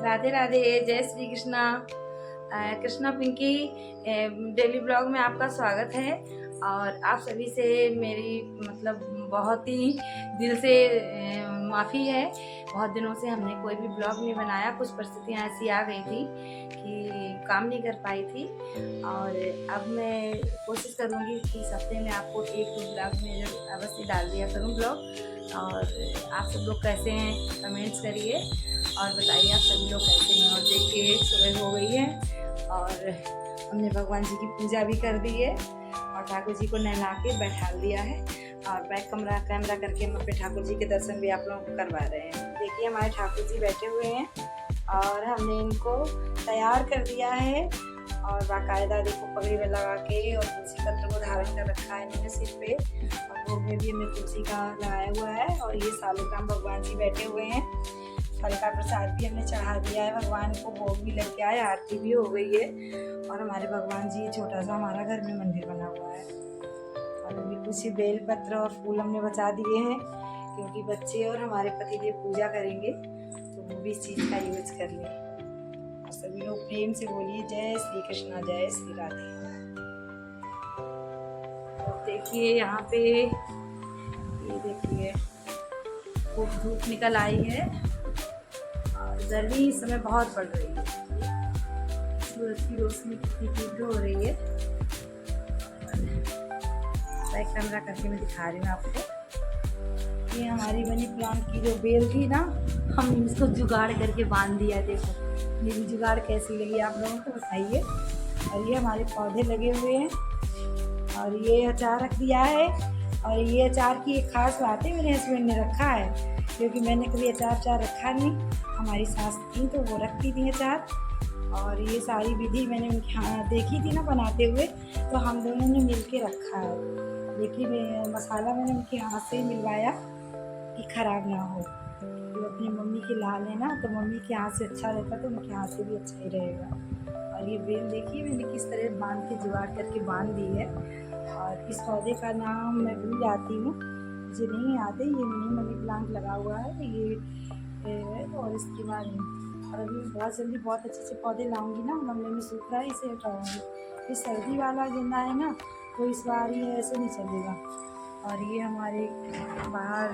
राधे राधे, जय Shri Krishna. Krishna Pinky daily blog में आपका स्वागत है। और आप सभी से मेरी मतलब बहुत ही दिल से माफ़ी है। बहुत दिनों से हमने कोई भी ब्लॉग नहीं बनाया, कुछ परिस्थितियाँ ऐसी आ गई थी कि काम नहीं कर पाई थी। और अब मैं कोशिश करूँगी कि इस हफ्ते में आपको एक दो ब्लॉग में अवश्य डाल दिया करूँ ब्लॉग। और आप सब लोग कैसे हैं कमेंट्स करिए और बताइए आप सभी लोग कैसे हैं। और देखिए सुबह हो गई है और हमने भगवान जी की पूजा भी कर दी है और ठाकुर जी को नहला के बैठा दिया है। और बैक कैमरा करके हम अपने ठाकुर जी के दर्शन भी आप लोगों को करवा रहे हैं। देखिए हमारे ठाकुर जी बैठे हुए हैं और हमने इनको तैयार कर दिया है और बाकायदा देखो पगड़ी में लगा के और तुलसी पत्र को धारण कर रखा है इन्होंने सिर पे। और भोग में भी हमने तुलसी का लगाया हुआ है और ये सालूग्राम भगवान जी बैठे हुए हैं। फल का प्रसाद भी हमने चढ़ा दिया है भगवान को, भोग भी लग गया है, आरती भी हो गई है। और हमारे भगवान जी छोटा सा हमारा घर में मंदिर बना हुआ है। और अभी कुछ बेल पत्र और फूल हमने बचा दिए हैं क्योंकि बच्चे और हमारे पतिदेव पूजा करेंगे तो वो भी इस चीज़ का यूज कर लें। और सभी लोग प्रेम से बोलिए जय श्री कृष्णा, जय श्री राधे। तो देखिए यहाँ पे ये देखिए खूब धूप निकल आई है और गर्मी इस समय बहुत बढ़ रही है। सूरज की रोशनी कितनी तीव्र हो रही है। बैक कैमरा करके मैं दिखा रही हूँ आपको। ये हमारी मनी प्लांट की जो बेल थी ना, हमने इसको जुगाड़ करके बांध दिया। देखो मेरी जुगाड़ कैसी लगी आप लोगों को बताइए। और ये हमारे पौधे लगे हुए हैं और ये अचार रख दिया है। और ये अचार की एक खास बात है, मेरे हस्बैंड ने रखा है क्योंकि मैंने कभी अचार रखा नहीं। हमारी सास थी तो वो रखती थी अचार। और ये सारी विधि मैंने उनके यहाँ देखी थी ना बनाते हुए, तो हम दोनों ने मिल के रखा है। लेकिन मसाला मैंने उनके हाथ से ही मिलवाया कि ख़राब ना हो। तो अपनी मम्मी की लाल है ना, तो मम्मी के हाथ से अच्छा रहता तो उनके हाथ से भी अच्छा ही रहेगा। और ये बेल देखिए मैंने किस तरह बांध के जुगाड़ करके बांध दी है। और इस पौधे का नाम मैं भूल जाती हूँ, मुझे नहीं याद है। ये मिनी मनी प्लांट लगा हुआ है ये। और इसके बाद और अभी बहुत जल्दी बहुत अच्छे से पौधे लाऊंगी ना, गमले में सूख रहा है इसे हटाऊंगी। ये सर्दी वाला गेंदा है ना, तो इस बार ये ऐसे नहीं चलेगा। और ये हमारे बाहर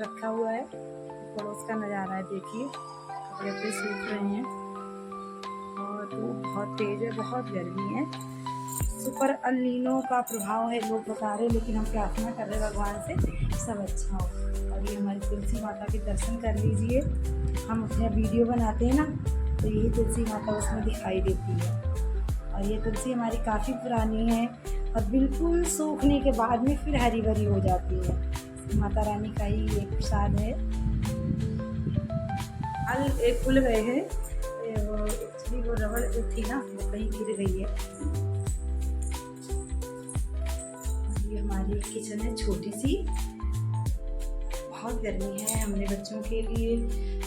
रखा हुआ है, पड़ोस का नज़ारा है। देखिए कपड़े पे सूख रहे हैं और धूप बहुत तेज़ है, बहुत गर्मी है। सुपर अल नीनो का प्रभाव है लोग बता रहे, लेकिन हम प्रार्थना कर रहे भगवान से सब अच्छा हो। और ये हमारी तुलसी माता के दर्शन कर लीजिए। हम अपने वीडियो बनाते हैं ना, तो यही तुलसी माता उसमें दिखाई देती है। और ये तुलसी हमारी काफ़ी पुरानी है और बिल्कुल सूखने के बाद में फिर हरी भरी हो जाती है। माता रानी का ही एक प्रसाद है। फल एक फूल गए हैं, वो एक्चुअली वो रबड़ थी ना, वो कहीं गिर गई है। ये हमारी किचन है छोटी सी, बहुत गर्मी है। हमने बच्चों के लिए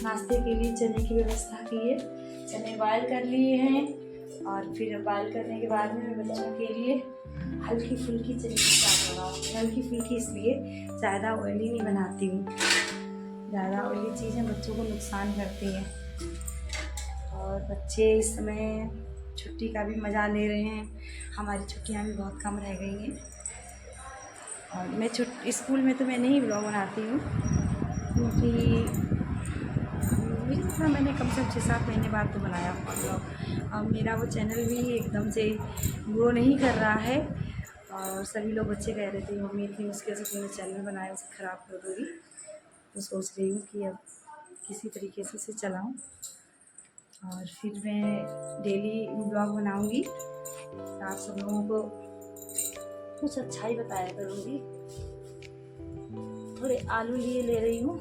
नाश्ते के लिए चने की व्यवस्था की है। चने बॉयल कर लिए हैं और फिर बॉयल करने के बाद में मैं बच्चों के लिए हल्की फुल्की चने की चाट बनाऊँगी। हल्की फुल्की इसलिए ज़्यादा ऑयली नहीं बनाती हूँ, ज़्यादा ऑयली चीज़ें बच्चों को नुकसान करती हैं। और बच्चे इस समय छुट्टी का भी मज़ा ले रहे हैं। हमारी छुट्टियाँ भी बहुत कम रह गई हैं। और मैं स्कूल में तो मैं नहीं ब्लॉग बनाती हूँ क्योंकि इतना मैंने कम से कम 6-7 महीने बाद तो बनाया हुआ ब्लॉग। अब मेरा वो चैनल भी एकदम से ग्रो नहीं कर रहा है। और सभी लोग बच्चे कह रहे थे मम्मी इतनी मुश्किल से तुमने चैनल बनाया उसे ख़राब कर दोगी। तो सोच रही हूँ कि अब किसी तरीके से उसे चलाऊँ और फिर मैं डेली ब्लॉग बनाऊँगी। आप सब लोगों को कुछ अच्छा ही बताया करूँगी। थोड़े आलू ले रही हूँ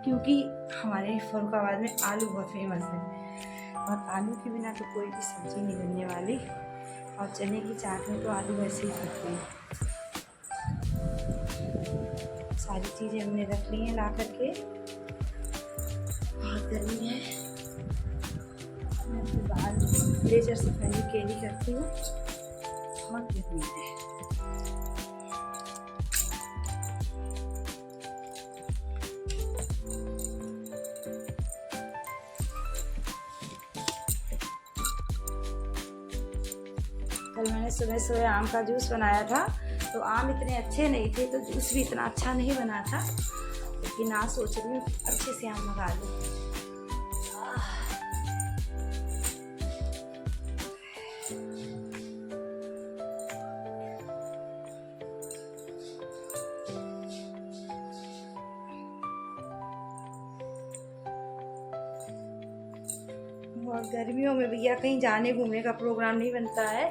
क्योंकि हमारे फर्रुखाबाद में आलू बहुत फेमस है और आलू के बिना तो कोई भी सब्ज़ी नहीं बनने वाली। और चने की चाट में तो आलू वैसे ही पड़ते हैं। सारी चीज़ें हमने रख ली हैं ला करके। बहुत गर्मी है, मैं तो बाहर लेजर से पहले कैरी करती हूँ। बहुत गर्मी है। कल मैंने सुबह सुबह आम का जूस बनाया था, तो आम इतने अच्छे नहीं थे तो जूस भी इतना अच्छा नहीं बना था, लेकिन आज सोच रही हूँ अच्छे से आम लगा लूँ। और गर्मियों में भैया कहीं जाने घूमने का प्रोग्राम नहीं बनता है।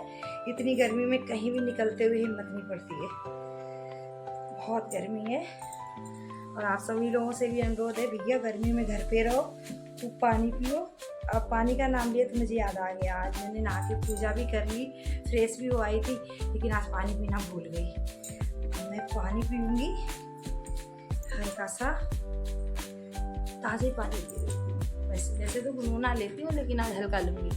इतनी गर्मी में कहीं भी निकलते हुए हिम्मत नहीं पड़ती है, बहुत गर्मी है। और आप सभी लोगों से भी अनुरोध है, भैया गर्मी में घर पे रहो, खूब पानी पियो। अब पानी का नाम लिया तो मुझे याद आ गया, आज मैंने नहा के पूजा भी कर ली, फ्रेश भी हो आई थी, लेकिन आज पानी पीना भूल गई। मैं पानी पीऊँगी, हल्का सा ताज़ा पानी पी लूँगी। वैसे तो गुनगुना लेती हूँ, लेकिन आज हल्का लूँगी।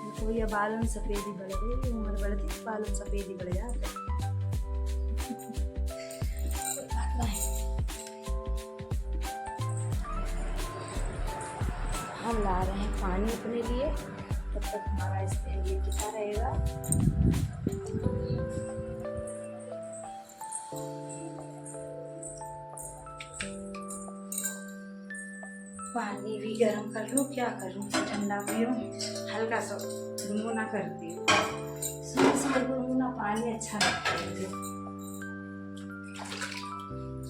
देखो ये बालों में सफ़ेदी बढ़ गई, उम्र बढ़ती बालों में सफ़ेदी बढ़ जाते। हम ला रहे हैं पानी अपने लिए, तब तक हमारा इसमें ये कितना रहेगा। पानी भी गर्म कर लूँ, क्या करूँ, ठंडा पियूँ, हल्का सा गुनगुना करती हूँ। सुबह गुनगुना पानी अच्छा लगता है।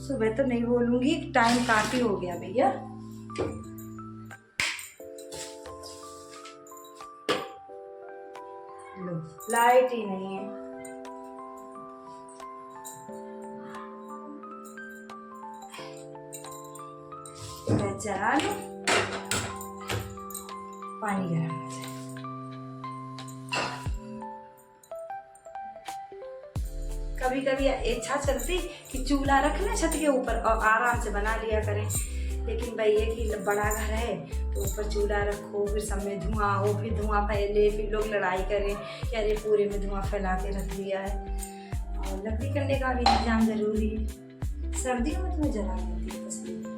सुबह तो नहीं बोलूँगी, टाइम काफ़ी हो गया भैया। लो, लाइट ही नहीं है। चला लो, पानी गर्म हो जाए। कभी कभी इच्छा चलती कि चूल्हा रख लें छत के ऊपर और आराम से बना लिया करें, लेकिन भाई ये कि बड़ा घर है तो ऊपर चूल्हा रखो, फिर सब में धुआं हो, फिर धुआं फैले, फिर लोग लड़ाई करें कि अरे पूरे में धुआं फैला के रख दिया है। और लकड़ी करने का भी इंतजाम जरूरी है। सर्दियों में तो मैं जला लेती हूँ तस्वीर।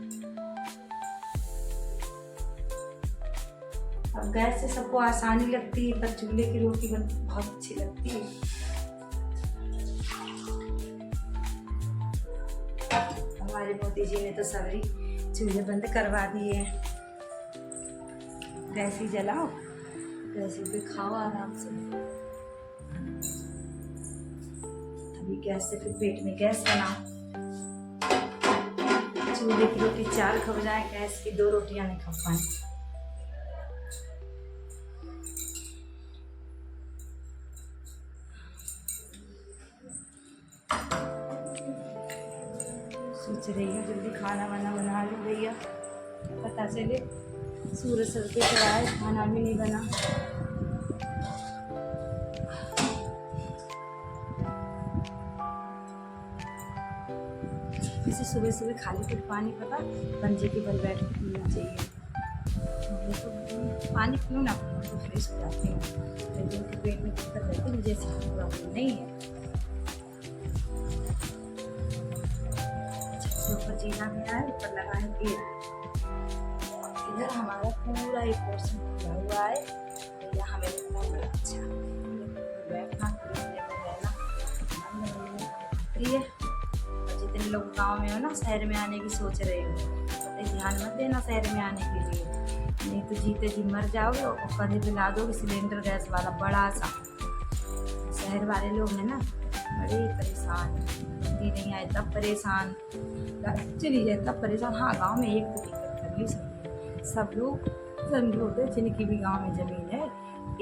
अब गैस से सबको आसानी लगती है, पर चूल्हे की रोटी बहुत अच्छी लगती है। हमारे मोदी जी ने तो सभी चूल्हे बंद करवा दिए हैं। गैस ही जलाओ, गैस पे खाओ आराम से। अभी गैस से फिर पेट में गैस बनाओ। चूल्हे की रोटी 4 खा जाए, गैस की 2 रोटियां नहीं खा पाए। सोच रही हूँ जल्दी खाना वाना बना लूँ भैया, पता चले सूरज सर के चढ़ाए खाना भी नहीं बना। इसे सुबह सुबह खाली पेट पानी पता पंजे के बल बैठ के पीना चाहिए। तो पानी पीऊँ ना तो फ्रेश हो जाती हूँ, जिनके पेट में दिक्कत रहती है मुझे ऐसी प्रॉब्लम नहीं है। ऊपर जीना भी आए, ऊपर लगाए पेड़। इधर हमारा पूरा एक पोर्शन खुला हुआ है, तो यहाँ हमें लगता है बड़ा अच्छा बैठना, रहना है। और जितने लोग गांव में हो ना, शहर में आने की सोच रहे हो तो ध्यान मत देना शहर में आने के लिए, नहीं तो जीते जी मर जाओगे और कंधे पे ला दोगे सिलेंडर गैस वाला बड़ा सा। शहर वाले लोग हैं ना बड़े परेशान, हिंदी नहीं आए तब परेशान, चली जाए तब परेशान। हाँ, गांव में एक तो दिक्कत कर ली सब लोग समझोते, जिनकी भी गांव में ज़मीन है,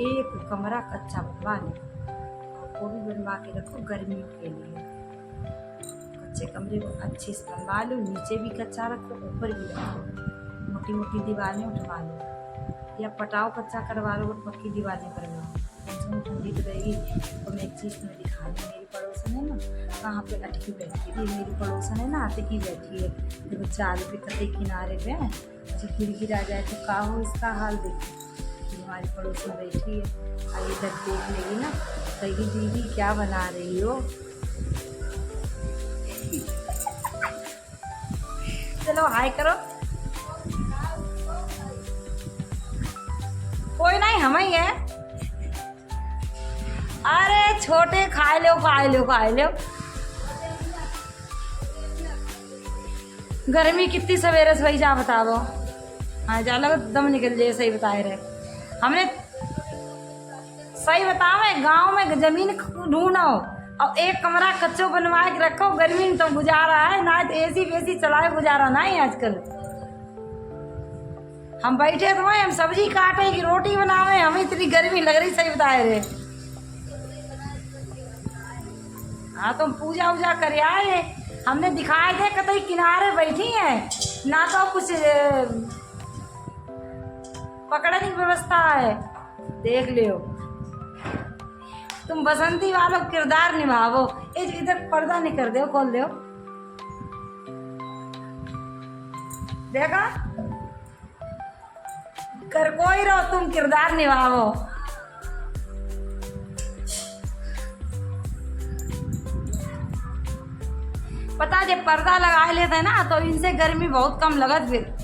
एक कमरा कच्चा बनवा लो, वो भी बनवा के रखो गर्मियों के लिए। कच्चे कमरे को अच्छे से बनवा लो, नीचे भी कच्चा रखो, ऊपर भी रखो, मोटी मोटी दीवारें उठवा लो या पटाव कच्चा करवा लो, पक्की दीवारें करवाओ, ठंडी तो रहेगी। तो मैं एक चीज़ तुम्हें दिखा दूँ, मेरी पड़ोसन है ना कहाँ पे अटकी बैठी थी, मेरी पड़ोसन है ना अटकी बैठी है, देखो चाल पे कते किनारे पे है, गिर आ जाए तो का हो इसका हाल। देखो हमारी पड़ोसन बैठी है, आगे तक देख लेगी ना, कहेगी दीदी क्या बना रही हो। चलो हाय करो। कोई नहीं, हम ही है। अरे छोटे खाए लो खाए लो खाए लो। गर्मी कितनी सवेरे से वही जा बताओ। हाँ जा लगा दम निकल जाए, सही बताए रहे हमने। सही बताओ, गांव में जमीन ढूंढो और एक कमरा कच्चो बनवा के रखो, गर्मी में तो गुजारा है ना, तो एसी वेसी चलाए गुजारा नहीं आजकल। हम बैठे तो हम सब्जी काटे की रोटी बनावे, हमें इतनी गर्मी लग रही, सही बताए रहे। हाँ तुम पूजा वूजा कर आए, हमने दिखाए थे कतई किनारे बैठी है ना, तो कुछ पकड़ने की व्यवस्था है, देख लियो। तुम बसंती वालों किरदार निभावो। इधर पर्दा नहीं कर दो, खोल दो, देखा कर कोई रहो, तुम किरदार निभावो। पता जब पर्दा लगा लेते हैं ना तो इनसे गर्मी बहुत कम लगत। फिर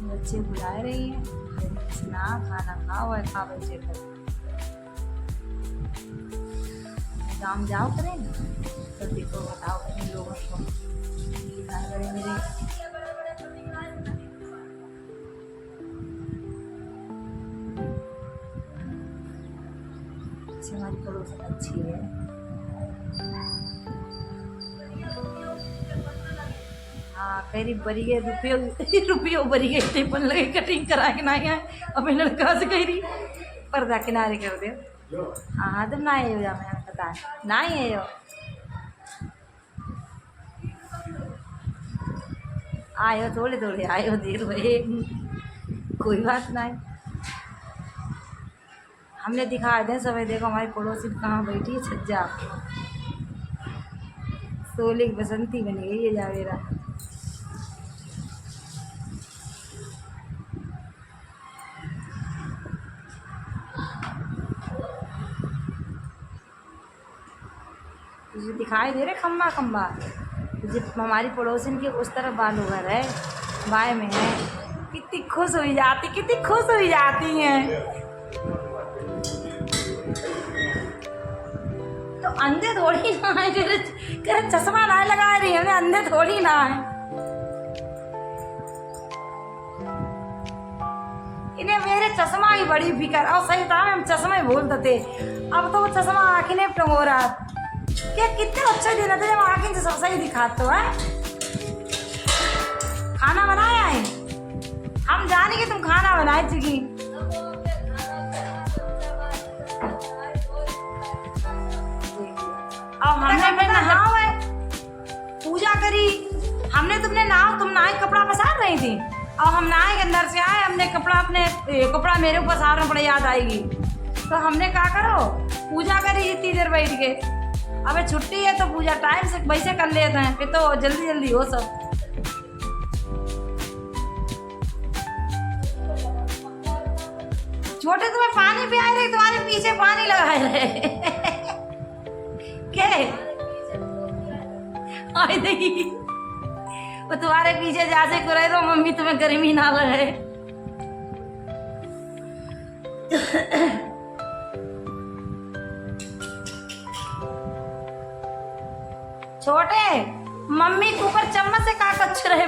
बच्चे बुला रही हैं, ना खाना खाओ है, खा बच्चे कर काम जाओ करें तो देखो, बताओ इन लोगों को मेरे। हमारी पड़ोसन अच्छी है। हाँ कहीं बरी गए रुपये बरी गए, टेपन लगे कटिंग करा के ना है, अब लड़का से कह रही पर्दा किनारे कर दो। हाँ तुम ना आए हो, जा मैं पता है ना ही है, आयो थोड़े थोड़े आयो, देर हुए कोई बात नहीं। हमने दिखाए थे सब, देखो हमारी पड़ोसी कहाँ बैठी है, छज्जा सोले की बसंती बनी गई है जावेरा। तुझे दिखाई दे रहे खम्बा खम्बा, जब हमारी पड़ोसन के उस तरफ बालू घर है, बाय में है, कितनी खुश हुई जाती, कितनी खुश हुई जाती हैं। तो अंधे थोड़ी ना है, कर चश्मा ना लगा रही है, अंधे थोड़ी ना है। इन्हें मेरे चश्मा की बड़ी फिक्र, और सही था हम चश्मा ही भूलते थे, अब तो वो चश्मा आँखें ने टंगो रहा। क्या कितने अच्छे दिन थे जब आँखें से सब सही दिखाते है। खाना बनाया है, हम जाने कि तुम खाना बनाए चुकी। और हमने फिर नहाओ है, पूजा करी हमने, तुमने नहाओ, तुम नहाए कपड़ा पसार रही थी, और हम नहाए के अंदर से आए, हमने कपड़ा अपने कपड़ा मेरे ऊपर पसारना पड़े, याद आएगी तो हमने क्या करो, पूजा करी इतनी देर बैठ के। अबे छुट्टी है तो पूजा टाइम से वैसे कर लेते हैं, फिर तो जल्दी जल्दी हो सब। छोटे तुम्हें पानी पिया रहे, तुम्हारे पीछे पानी लगाए रहे क्या आई देखी, वो तुम्हारे पीछे जासे करे तो मम्मी तुम्हें गर्मी ना लगे। छोटे मम्मी के ऊपर चम्मच से का कच रहे।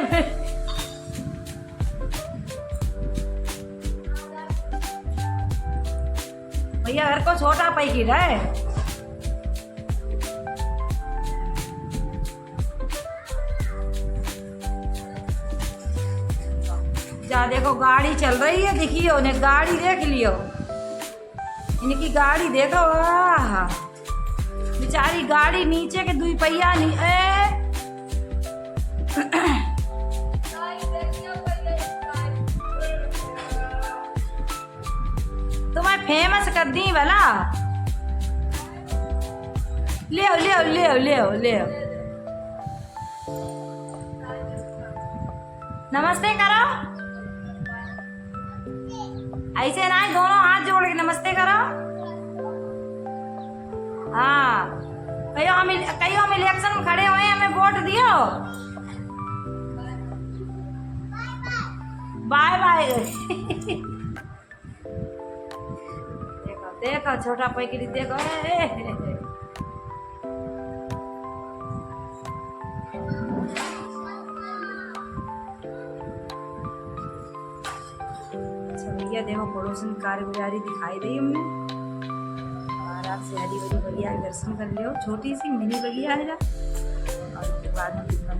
भैया घर को छोटा पैकी रहे। जा देखो गाड़ी चल रही है, देखियो ने गाड़ी देख लियो, इनकी गाड़ी देखो, बेचारी गाड़ी नीचे के दुई पहिया तुम्हें फेमस कर दी वाला। ले ले ले ले ले नमस्ते करो, ऐसे ना दोनों हाथ जोड़ के नमस्ते करो। हाँ कई हम इलेक्शन में खड़े हुए हैं, हमें वोट दियो। Bye bye. देखो देखो छोटा पैकेट देखो। अच्छा भैया देखो पड़ोसन कारगुजारी दिखाई दी हमने, और आपसे हरी भरी बढ़िया दर्शन कर लियो। छोटी सी मिनी बगिया है और बाद में